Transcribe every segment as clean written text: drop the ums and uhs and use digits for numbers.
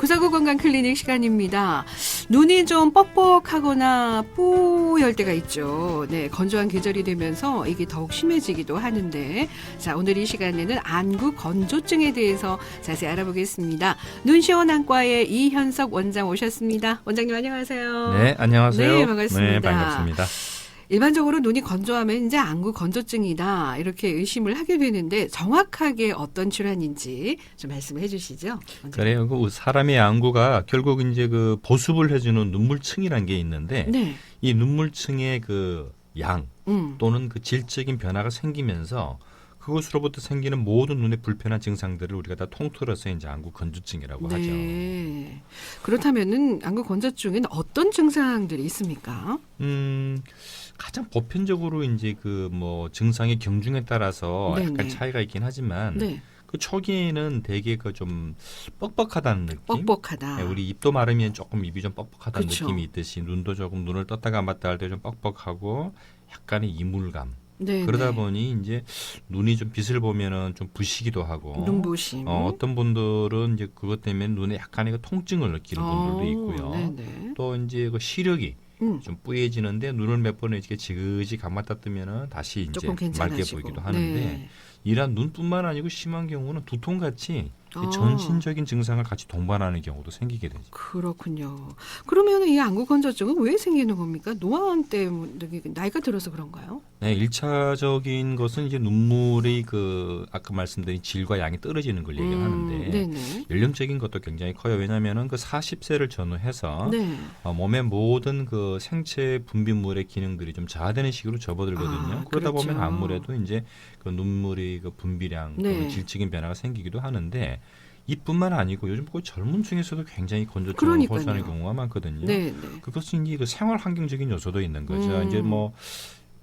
구사구 건강 클리닉 시간입니다. 눈이 좀 뻑뻑하거나 뿌열 때가 있죠. 네, 건조한 계절이 되면서 이게 더욱 심해지기도 하는데, 자, 오늘 이 시간에는 안구 건조증에 대해서 자세히 알아보겠습니다. 눈시원 안과의 이현석 원장 오셨습니다. 원장님 안녕하세요. 네, 안녕하세요. 네, 반갑습니다. 네, 반갑습니다. 일반적으로 눈이 건조하면 이제 안구 건조증이다 이렇게 의심을 하게 되는데 정확하게 어떤 질환인지 좀 말씀해 주시죠. 원장님. 그래요. 그 사람의 안구가 결국 이제 그 보습을 해주는 눈물층이라는 게 있는데 네. 이 눈물층의 그 양 음. 또는 그 질적인 변화가 생기면서 그것으로부터 생기는 모든 눈의 불편한 증상들을 우리가 다 통틀어서 이제 안구 건조증이라고 하죠. 네. 그렇다면은 안구 건조증에는 어떤 증상들이 있습니까? 가장 보편적으로 이제 그 뭐 증상의 경중에 따라서 네네. 약간 차이가 있긴 하지만 네. 그 초기에는 되게 그 좀 뻑뻑하다는 느낌. 뻑뻑하다. 네, 우리 입도 마르면 조금 입이 좀 뻑뻑하다는 그쵸. 느낌이 있듯이 눈도 조금 눈을 떴다 감았다 할 때 좀 뻑뻑하고 약간의 이물감. 네. 그러다 보니 이제 눈이 좀 빛을 보면은 좀 부시기도 하고 눈부심. 어떤 분들은 이제 그것 때문에 눈에 약간의 그 통증을 느끼는 분들도 있고요. 네네. 또 이제 그 시력이 음. 좀 뿌얘지는데 눈을 몇 번 이렇게 지그시 감았다 뜨면은 다시 이제 조금 맑게 괜찮아지고. 보이기도 하는데 네. 이러한 눈뿐만 아니고 심한 경우는 두통같이 아. 전신적인 증상을 같이 동반하는 경우도 생기게 되죠. 그렇군요. 그러면 이 안구 건조증은 왜 생기는 겁니까? 노안 때문에 나이가 들어서 그런가요? 네, 1차적인 것은 이제 눈물의 그 아까 말씀드린 질과 양이 떨어지는 걸 얘기하는데 네네. 연령적인 것도 굉장히 커요. 왜냐하면은 그 40세를 전후해서 네. 몸의 모든 그 생체 분비물의 기능들이 좀 저하되는 식으로 접어들거든요. 아, 그러다 그렇죠. 보면 아무래도 이제 그 눈물의 그 분비량 또는 네. 질적인 변화가 생기기도 하는데 이뿐만 아니고 요즘 그 젊은 층에서도 굉장히 건조증을 그러니까요. 호소하는 경우가 많거든요. 네. 그것은 이제 그 생활 환경적인 요소도 있는 거죠. 이제 음. 뭐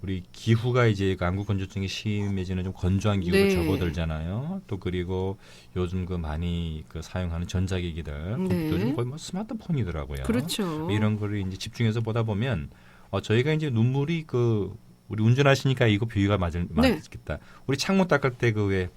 우리 기후가 이제 그 안구 건조증이 심해지는 좀 건조한 기후로 네. 접어들잖아요. 또 그리고 요즘 그 많이 그 사용하는 전자기기들, 네. 요즘 거의 뭐 스마트폰이더라고요. 그렇죠. 이런 거를 이제 집중해서 보다 보면 저희가 이제 눈물이 그 우리 운전하시니까 이거 비유가 맞겠다. 우리 창문 닦을 때 그 왜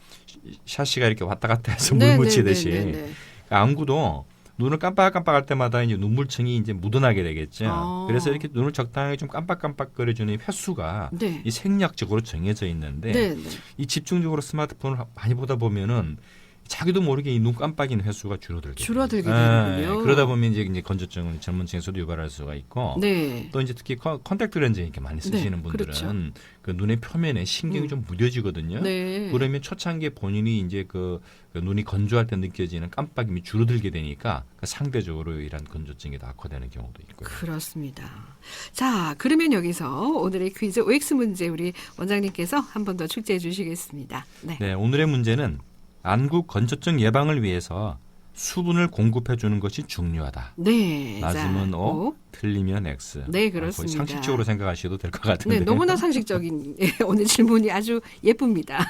샤시가 이렇게 왔다 갔다 해서 물 묻히듯이 네. 안구도 눈을 깜빡깜빡할 때마다 이제 눈물층이 이제 묻어나게 되겠죠. 아. 그래서 이렇게 눈을 적당하게 좀 깜빡깜빡거려주는 횟수가 네. 이 생략적으로 정해져 있는데 네. 이 집중적으로 스마트폰을 많이 보다 보면은 자기도 모르게 이 눈 깜빡이는 횟수가 줄어들게 줄어들게 돼요. 되는군요. 그러다 보면 이제 건조증은 젊은 층에서도 유발할 수가 있고 네. 또 이제 특히 컨택트 렌즈 이렇게 많이 쓰시는 네, 분들은 그렇죠. 그 눈의 표면에 신경이 좀 무뎌지거든요. 네. 그러면 초창기에 본인이 이제 그 눈이 건조할 때 느껴지는 깜빡임이 줄어들게 되니까 상대적으로 이런 건조증이 더 악화되는 경우도 있고요. 그렇습니다. 자, 그러면 여기서 오늘의 퀴즈 OX 문제 우리 원장님께서 한 번 더 출제해 주시겠습니다. 네. 네, 오늘의 문제는 안구 건조증 예방을 위해서 수분을 공급해 주는 것이 중요하다. 네. 맞으면 자, O, 틀리면 X. 네, 거의 그렇습니다. 상식적으로 생각하셔도 될 것 같은데. 네, 너무나 상식적인 오늘 질문이 아주 예쁩니다.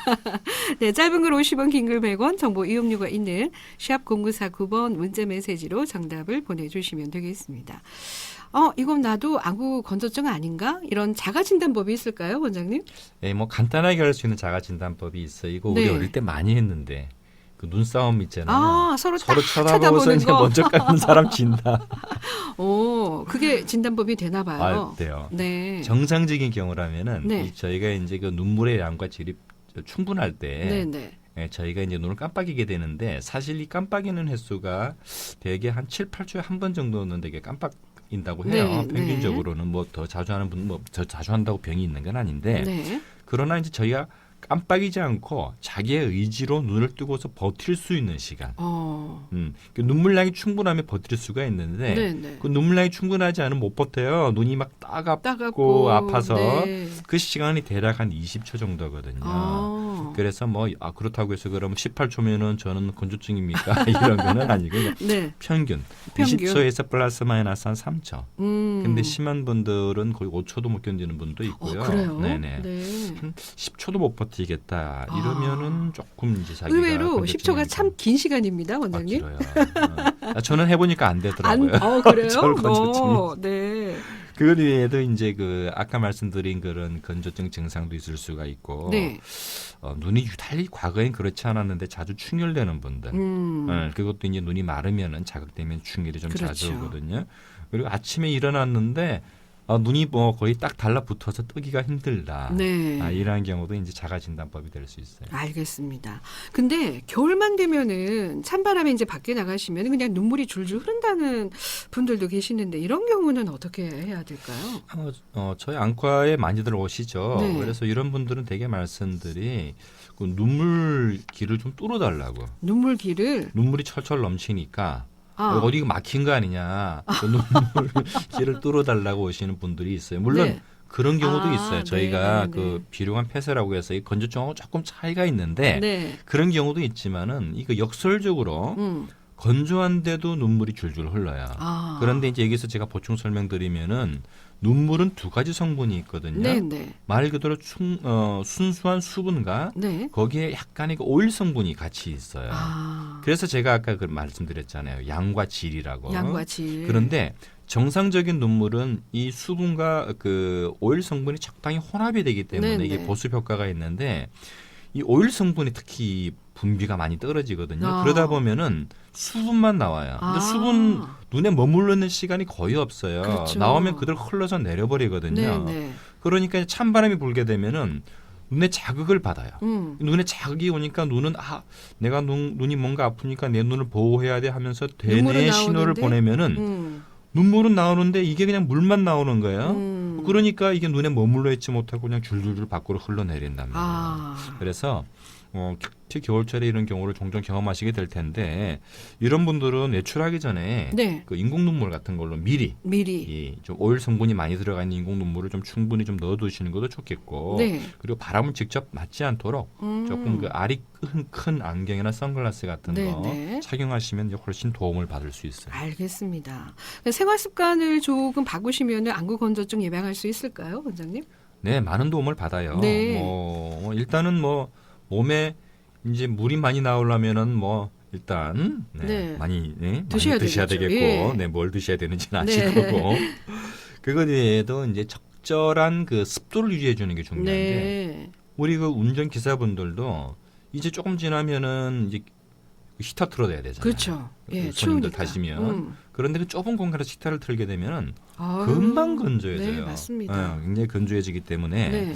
네, 짧은 글 50원, 긴 글 100원, 정보 이용료가 있는 샵 0949번 문자 메시지로 정답을 보내주시면 되겠습니다. 이건 나도 안구 건조증 아닌가? 이런 자가 진단법이 있을까요, 원장님? 네, 뭐 간단하게 할 수 있는 자가 진단법이 있어요. 이거 우리 네. 어릴 때 많이 했는데 그 눈싸움 있잖아요. 서로 서로 딱 쳐다보고서 쳐다보는 이제 거. 먼저 깎는 사람 진다. 그게 진단법이 되나 봐요. 돼요. 네. 정상적인 경우라면은 네. 저희가 이제 그 눈물의 양과 질이 충분할 때 네. 저희가 이제 눈을 깜빡이게 되는데 사실 이 깜빡이는 횟수가 대개 한 7, 8초에 한 번 정도는 되게 깜빡인다고 해요. 네, 평균적으로는 뭐 더 자주 하는 분은 뭐 더 자주 한다고 병이 있는 건 아닌데 네. 그러나 이제 저희가 깜빡이지 않고 자기의 의지로 눈을 뜨고서 버틸 수 있는 시간. 그 눈물량이 충분하면 버틸 수가 있는데 네. 그 눈물량이 충분하지 않으면 못 버텨요. 눈이 막 따갑고 따갑고 아파서 네. 그 시간이 대략 한 20초 정도거든요. 그래서 뭐 그렇다고 해서 그럼 18초면은 저는 건조증입니까? 이런 거는 아니고 네. 평균 20초에서 플러스 마이너스 한 3초. 근데 심한 분들은 거의 5초도 못 견디는 분도 있고요. 그래요? 네네. 네. 10초도 못 버티겠다. 이러면은 조금 이제 자기가 의외로 10초가 참 긴 시간입니다, 원장님. 길어요. 저는 해보니까 안 되더라고요. 그래요? 저는 건조증이. 네. 그 외에도 이제 그 아까 말씀드린 그런 건조증 증상도 있을 수가 있고 네. 눈이 유달리 과거엔 그렇지 않았는데 자주 충혈되는 분들. 그것도 이제 눈이 마르면은 자극되면 충혈이 좀 자주 그렇죠. 오거든요. 그리고 아침에 일어났는데 눈이 뭐 거의 딱 달라붙어서 뜨기가 힘들다. 네. 이러한 경우도 이제 자가 진단법이 될 수 있어요. 알겠습니다. 근데 겨울만 되면은 찬바람에 이제 밖에 나가시면 그냥 눈물이 줄줄 흐른다는 분들도 계시는데 이런 경우는 어떻게 해야 될까요? 저희 안과에 많이들 오시죠. 네. 그래서 이런 분들은 되게 말씀들이 그 눈물길을 좀 뚫어달라고. 눈물기를 눈물이 철철 넘치니까 어디 막힌 거 아니냐. 그 눈물길을 뚫어달라고 오시는 분들이 있어요. 물론 네. 그런 경우도 있어요. 저희가 네, 그 비룡한 폐쇄라고 해서 이 건조증하고 조금 차이가 있는데 네. 그런 경우도 있지만은 이거 역설적으로 건조한데도 눈물이 줄줄 흘러요. 그런데 이제 여기서 제가 보충 설명드리면은 눈물은 두 가지 성분이 있거든요. 네, 네. 말 그대로 순수한 수분과 네. 거기에 약간의 그 오일 성분이 같이 있어요. 그래서 제가 아까 그 말씀드렸잖아요. 양과 질이라고. 양과 질. 그런데 정상적인 눈물은 이 수분과 그 오일 성분이 적당히 혼합이 되기 때문에 네네. 이게 보습 효과가 있는데 이 오일 성분이 특히 분비가 많이 떨어지거든요. 그러다 보면은 수분만 나와요. 근데 수분 눈에 머무르는 시간이 거의 없어요. 그렇죠. 나오면 그대로 흘러서 내려버리거든요. 네. 그러니까 찬바람이 불게 되면은 눈에 자극을 받아요. 눈에 자극이 오니까 눈은 내가 눈이 뭔가 아프니까 내 눈을 보호해야 돼 하면서 대뇌에 신호를 보내면은 눈물은 나오는데 이게 그냥 물만 나오는 거예요. 그러니까 이게 눈에 머물러 있지 못하고 그냥 줄줄줄 밖으로 흘러내린단 말이에요. 그래서 특히 겨울철에 이런 경우를 종종 경험하시게 될 텐데 이런 분들은 외출하기 전에 네. 그 인공 눈물 같은 걸로 미리 좀 오일 성분이 많이 들어가 있는 인공 눈물을 좀 충분히 좀 넣어두시는 것도 좋겠고 네. 그리고 바람을 직접 맞지 않도록 조금 그 알이 큰 안경이나 선글라스 같은 거 네. 착용하시면 훨씬 도움을 받을 수 있어요. 알겠습니다. 생활 습관을 조금 바꾸시면 안구 건조증 예방할 수 있을까요, 원장님? 네, 많은 도움을 받아요. 네. 일단은 몸에 이제 물이 많이 나오려면은 일단 많이 드셔야 되겠고, 예. 뭘 드셔야 되는지는 아실 거고. 그것 외에도 이제 적절한 그 습도를 유지해 주는 게 중요한데, 우리 그 운전 기사분들도 이제 조금 지나면은 이제 히터 틀어둬야 되잖아요. 그렇죠. 예, 손님들 타시면. 그런데 그 좁은 공간에서 히터를 틀게 되면은 금방 건조해져요. 네, 맞습니다. 굉장히 건조해지기 때문에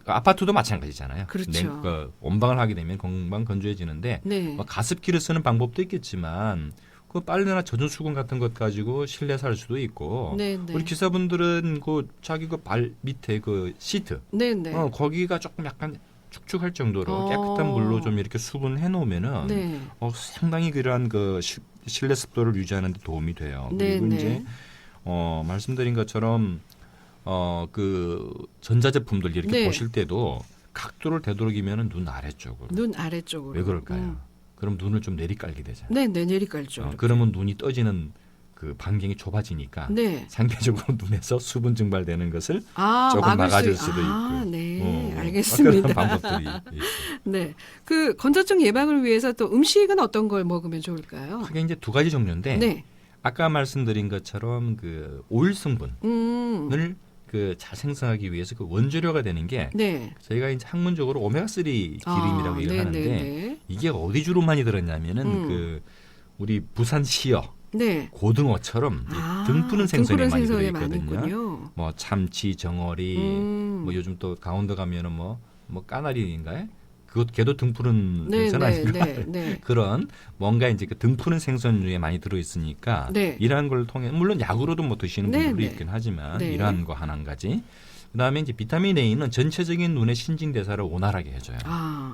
아파트도 마찬가지잖아요. 그렇죠. 온방을 하게 되면 금방 건조해지는데 가습기를 쓰는 방법도 있겠지만 그 빨래나 젖은 수건 같은 것 가지고 실내 살 수도 있고 우리 기사분들은 그 자기 그 발 밑에 그 시트 거기가 조금 약간 축축할 정도로 깨끗한 물로 좀 이렇게 수분해 놓으면은 상당히 그러한 그 실내 습도를 유지하는 데 도움이 돼요. 그리고 이제 말씀드린 것처럼 그 전자제품들 이렇게 보실 때도 각도를 되도록이면은 눈 아래쪽으로. 왜 그럴까요? 그럼 눈을 좀 내리깔게 되잖아요. 네, 내리깔죠. 그러면 눈이 떠지는 그 반경이 좁아지니까 상대적으로 눈에서 수분 증발되는 것을 조금 막아줄 수도 있고. 네, 알겠습니다. 그런 방법들이 있어요. 네, 그 건조증 예방을 위해서 또 음식은 어떤 걸 먹으면 좋을까요? 크게 이제 두 가지 종류인데 아까 말씀드린 것처럼 그 오일 성분을 그 잘 생성하기 위해서 그 원재료가 되는 게 저희가 이제 학문적으로 오메가3 기름이라고 얘기를 하는데 이게 어디 주로 많이 들었냐면은 그 우리 부산 시어 고등어처럼 등푸른 생선이 많이 들어있거든요. 뭐 참치, 정어리, 뭐 요즘 또 강원도 가면은 뭐 까나리인가요? 걔도 등푸른 생선 아닌가? 그런 뭔가 이제 그 등푸른 생선류에 많이 들어있으니까 이러한 걸 통해 물론 약으로도 뭐 드시는 분들도 있긴 하지만 이러한 거 한 가지. 그다음에 이제 비타민 A는 전체적인 눈의 신진 대사를 원활하게 해줘요.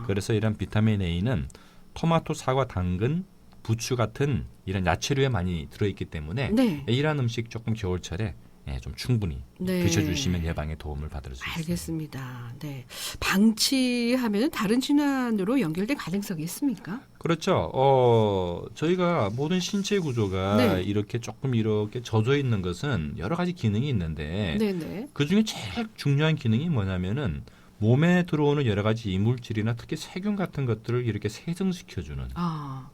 그래서 이런 비타민 A는 토마토, 사과, 당근, 부추 같은 이런 야채류에 많이 들어있기 때문에 이러한 음식 조금 겨울철에 좀 충분히 드셔주시면 예방에 도움을 받을 수 있습니다. 알겠습니다. 네, 방치하면 다른 질환으로 연결될 가능성이 있습니까? 그렇죠. 저희가 모든 신체 구조가 이렇게 조금 이렇게 젖어 있는 것은 여러 가지 기능이 있는데 그 중에 제일 중요한 기능이 뭐냐면은 몸에 들어오는 여러 가지 이물질이나 특히 세균 같은 것들을 이렇게 세정시켜주는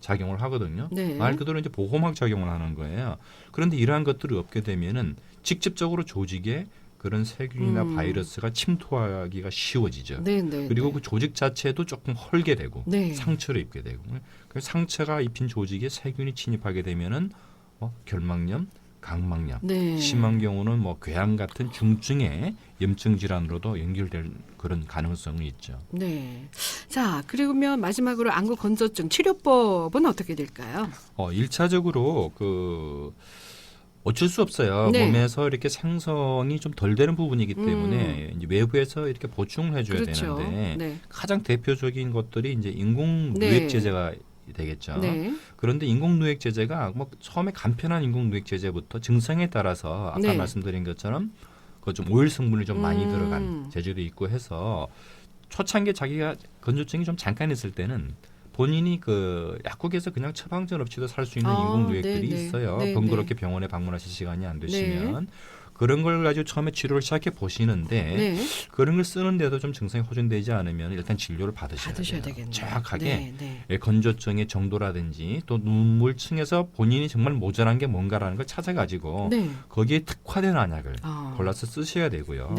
작용을 하거든요. 네. 말 그대로 이제 보호막 작용을 하는 거예요. 그런데 이러한 것들이 없게 되면은 직접적으로 조직에 그런 세균이나 바이러스가 침투하기가 쉬워지죠. 그리고 그 조직 자체도 조금 헐게 되고 상처를 입게 되고 그 상처가 입힌 조직에 세균이 침입하게 되면은 결막염, 각막염, 심한 경우는 궤양 같은 중증의 염증 질환으로도 연결될 그런 가능성이 있죠. 네. 자, 그러면 마지막으로 안구 건조증 치료법은 어떻게 될까요? 1차적으로 어쩔 수 없어요. 몸에서 이렇게 생성이 좀 덜 되는 부분이기 때문에 이제 외부에서 이렇게 보충을 해줘야 되는데 가장 대표적인 것들이 이제 인공 누액제제가 되겠죠. 그런데 인공 누액제제가 처음에 간편한 인공 누액제제부터 증상에 따라서 아까 말씀드린 것처럼 그 좀 오일 성분이 좀 많이 들어간 제제도 있고 해서 초창기에 자기가 건조증이 좀 잠깐 있을 때는 본인이 그 약국에서 그냥 처방전 없이도 살 수 있는 인공 누액들이 있어요. 번거롭게 병원에 방문하실 시간이 안 되시면. 그런 걸 가지고 처음에 치료를 시작해 보시는데 그런 걸 쓰는데도 좀 증상이 호전되지 않으면 일단 진료를 받으셔야 돼요. 되겠네요. 정확하게 건조증의 정도라든지 또 눈물층에서 본인이 정말 모자란 게 뭔가라는 걸 찾아가지고 거기에 특화된 안약을 골라서 쓰셔야 되고요.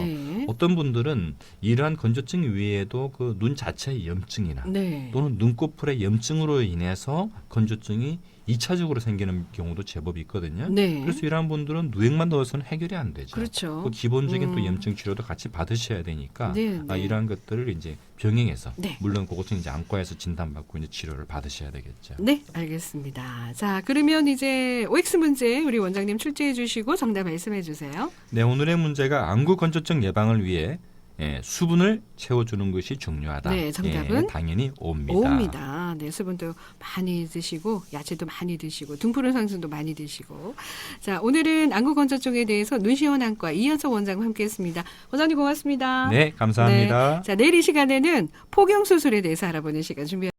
어떤 분들은 이러한 건조증 외에도 그 눈 자체의 염증이나 또는 눈꺼풀의 염증으로 인해서 건조증이 2차적으로 생기는 경우도 제법 있거든요. 그래서 이러한 분들은 누액만 넣어서는 해결이 안 되죠. 그렇죠. 그 기본적인 또 염증 치료도 같이 받으셔야 되니까 이러한 것들을 이제 병행해서 물론 그것은 이제 안과에서 진단받고 이제 치료를 받으셔야 되겠죠. 네, 알겠습니다. 자, 그러면 이제 OX 문제 우리 원장님 출제해 주시고 정답 말씀해 주세요. 네, 오늘의 문제가 안구 건조증 예방을 위해 수분을 채워주는 것이 중요하다. 네, 정답은 당연히 O입니다. O입니다. 네, 수분도 많이 드시고 야채도 많이 드시고 등푸른 상순도 많이 드시고. 자, 오늘은 안구 건조증에 대해서 눈시원 안과 이현석 원장과 함께했습니다. 원장님 고맙습니다. 네, 감사합니다. 네, 자, 내일 이 시간에는 포경 수술에 대해서 알아보는 시간 준비합니다.